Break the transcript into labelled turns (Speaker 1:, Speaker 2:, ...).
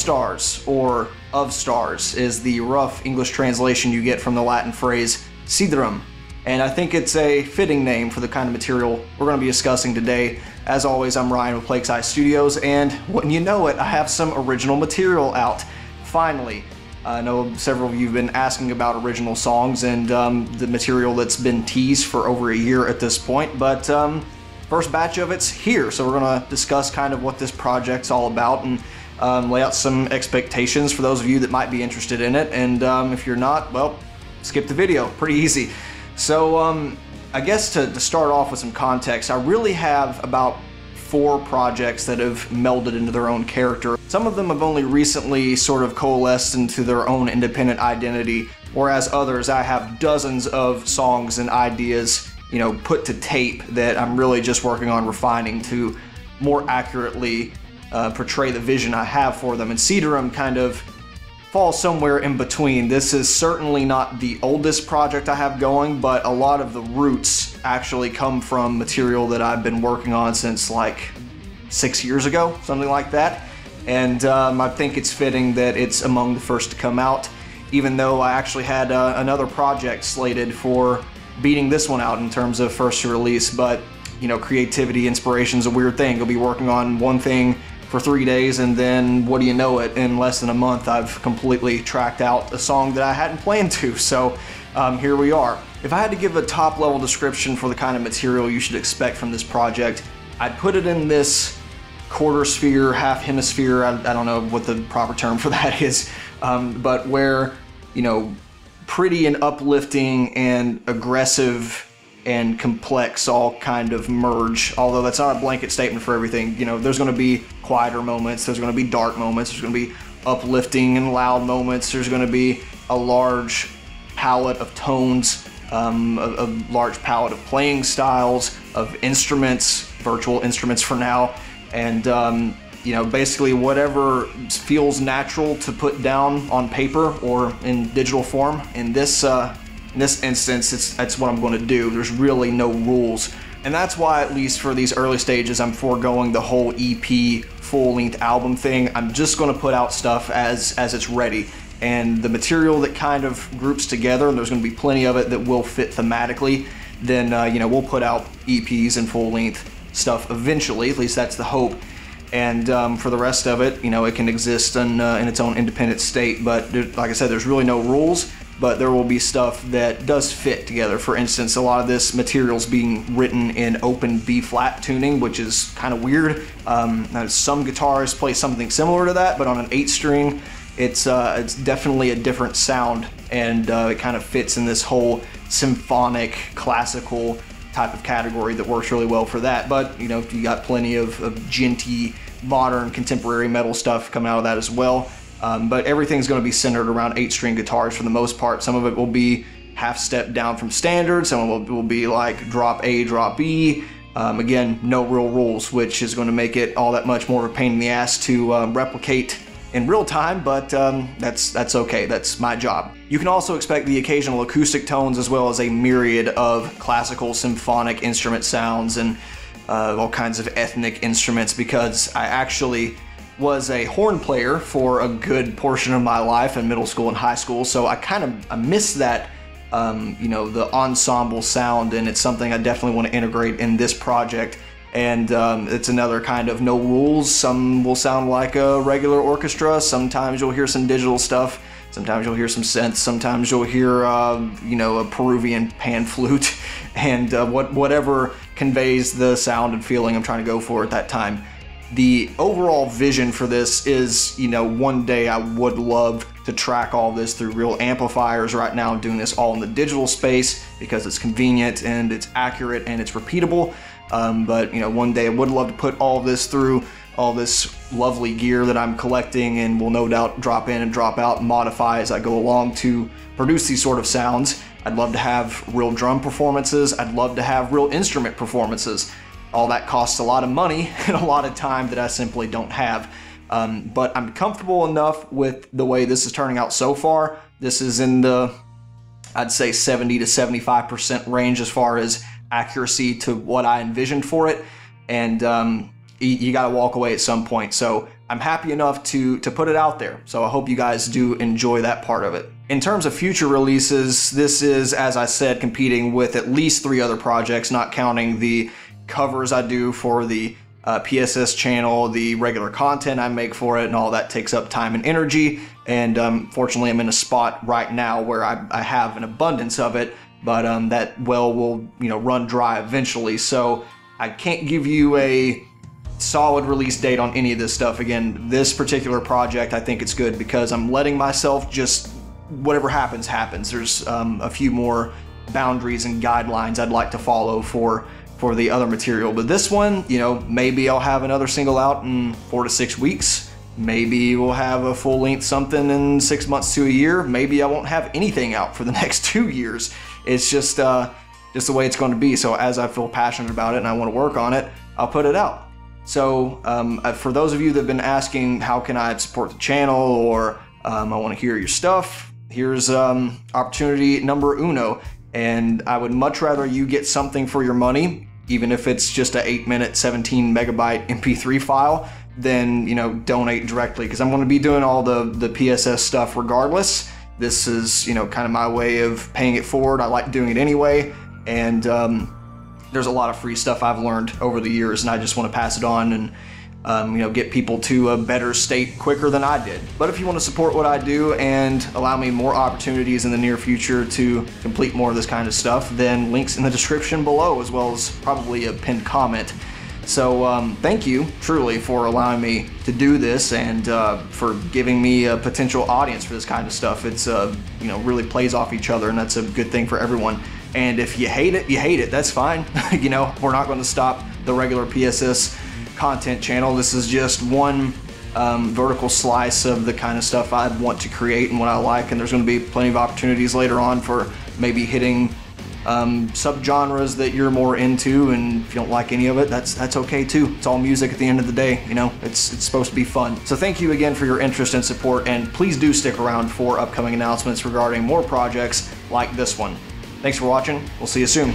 Speaker 1: stars, or of stars, is the rough English translation you get from the Latin phrase Siderum. And I think it's a fitting name for the kind of material we're going to be discussing today. As always, I'm Ryan with Plague's Eye Studios, and wouldn't you know it, I have some original material out. Finally. I know several of you have been asking about original songs and the material that's been teased for over a year at this point, but first batch of it's here, so we're going to discuss kind of what this project's all about and lay out some expectations for those of you that might be interested in it, and if you're not, well, skip the video. Pretty easy. So I guess to start off with some context, I really have about 4 projects that have melded into their own character. Some of them have only recently sort of coalesced into their own independent identity, whereas others, I have dozens of songs and ideas, you know, put to tape that I'm really just working on refining to more accurately portray the vision I have for them. And Siderum kind of falls somewhere in between. This is certainly not the oldest project I have going, but a lot of the roots actually come from material that I've been working on since like 6 years ago, something like that. And I think it's fitting that it's among the first to come out, even though I actually had another project slated for beating this one out in terms of first to release. But you know, creativity, inspiration's a weird thing. You'll be working on one thing for 3 days, and then what do you know it, in less than a month I've completely tracked out a song that I hadn't planned to. So here we are. If I had to give a top level description for the kind of material you should expect from this project, I'd put it in this quarter sphere, half hemisphere, I don't know what the proper term for that is, but where, you know, pretty and uplifting and aggressive and complex all kind of merge, although that's not a blanket statement for everything. You know, there's going to be quieter moments, there's going to be dark moments, there's going to be uplifting and loud moments, there's going to be a large palette of tones, a large palette of playing styles, of instruments, virtual instruments for now, and you know, basically whatever feels natural to put down on paper or in digital form. In this instance, that's what I'm going to do. There's really no rules, and that's why, at least for these early stages, I'm foregoing the whole EP full-length album thing. I'm just going to put out stuff as it's ready, and the material that kind of groups together, and there's going to be plenty of it that will fit thematically, then you know, we'll put out EPs and full-length stuff eventually. At least that's the hope. And for the rest of it, you know, it can exist in its own independent state. But like I said, there's really no rules, but there will be stuff that does fit together. For instance, a lot of this material's being written in open B-flat tuning, which is kind of weird. Some guitars play something similar to that, but on an 8-string, it's definitely a different sound, and it kind of fits in this whole symphonic, classical type of category that works really well for that. But you know, you got plenty of djenty, modern, contemporary metal stuff coming out of that as well. But everything's going to be centered around 8-string guitars for the most part. Some of it will be half step down from standard, some of it will be like drop A, drop B. Again, no real rules, which is going to make it all that much more of a pain in the ass to replicate in real time, but that's okay. That's my job. You can also expect the occasional acoustic tones, as well as a myriad of classical symphonic instrument sounds and all kinds of ethnic instruments, because I actually was a horn player for a good portion of my life in middle school and high school, so I miss that, you know, the ensemble sound, and it's something I definitely want to integrate in this project. And it's another kind of no rules. Some will sound like a regular orchestra, sometimes you'll hear some digital stuff, sometimes you'll hear some synths, sometimes you'll hear you know, a Peruvian pan flute, and whatever conveys the sound and feeling I'm trying to go for at that time. The overall vision for this is, you know, one day I would love to track all this through real amplifiers. Right now I'm doing this all in the digital space because it's convenient and it's accurate and it's repeatable. But you know, one day I would love to put all this through all this lovely gear that I'm collecting, and will no doubt drop in and drop out and modify as I go along to produce these sort of sounds. I'd love to have real drum performances. I'd love to have real instrument performances. All that costs a lot of money and a lot of time that I simply don't have. But I'm comfortable enough with the way this is turning out so far. This is in the, I'd say, 70 to 75% range as far as accuracy to what I envisioned for it. And you got to walk away at some point. So I'm happy enough to put it out there. So I hope you guys do enjoy that part of it. In terms of future releases, this is, as I said, competing with at least 3 other projects, not counting the covers I do for the PSS channel, the regular content I make for it, and all that takes up time and energy. And fortunately, I'm in a spot right now where I have an abundance of it, but that well will, you know, run dry eventually. So I can't give you a solid release date on any of this stuff. Again, this particular project, I think it's good because I'm letting myself just, whatever happens, happens. There's a few more boundaries and guidelines I'd like to follow for the other material. But this one, you know, maybe I'll have another single out in 4 to 6 weeks. Maybe we'll have a full-length something in 6 months to a year. Maybe I won't have anything out for the next 2 years. It's just the way it's going to be. So as I feel passionate about it and I want to work on it, I'll put it out. So for those of you that have been asking, how can I support the channel, or I want to hear your stuff, here's opportunity number uno. And I would much rather you get something for your money, even if it's just a 8-minute, 17 megabyte MP3 file, than, you know, donate directly, because I'm going to be doing all the PSS stuff regardless. This is, you know, kind of my way of paying it forward. I like doing it anyway, and there's a lot of free stuff I've learned over the years, and I just want to pass it on and you know, get people to a better state quicker than I did. But if you want to support what I do and allow me more opportunities in the near future to complete more of this kind of stuff, then links in the description below, as well as probably a pinned comment. So thank you truly for allowing me to do this, and for giving me a potential audience for this kind of stuff. It's you know, really plays off each other, and that's a good thing for everyone. And if you hate it, you hate it. That's fine. You know, we're not going to stop the regular PSS content channel. This is just one vertical slice of the kind of stuff I want to create and what I like. And there's going to be plenty of opportunities later on for maybe hitting subgenres that you're more into. And if you don't like any of it, that's okay too. It's all music at the end of the day. You know, it's supposed to be fun. So thank you again for your interest and support. And please do stick around for upcoming announcements regarding more projects like this one. Thanks for watching. We'll see you soon.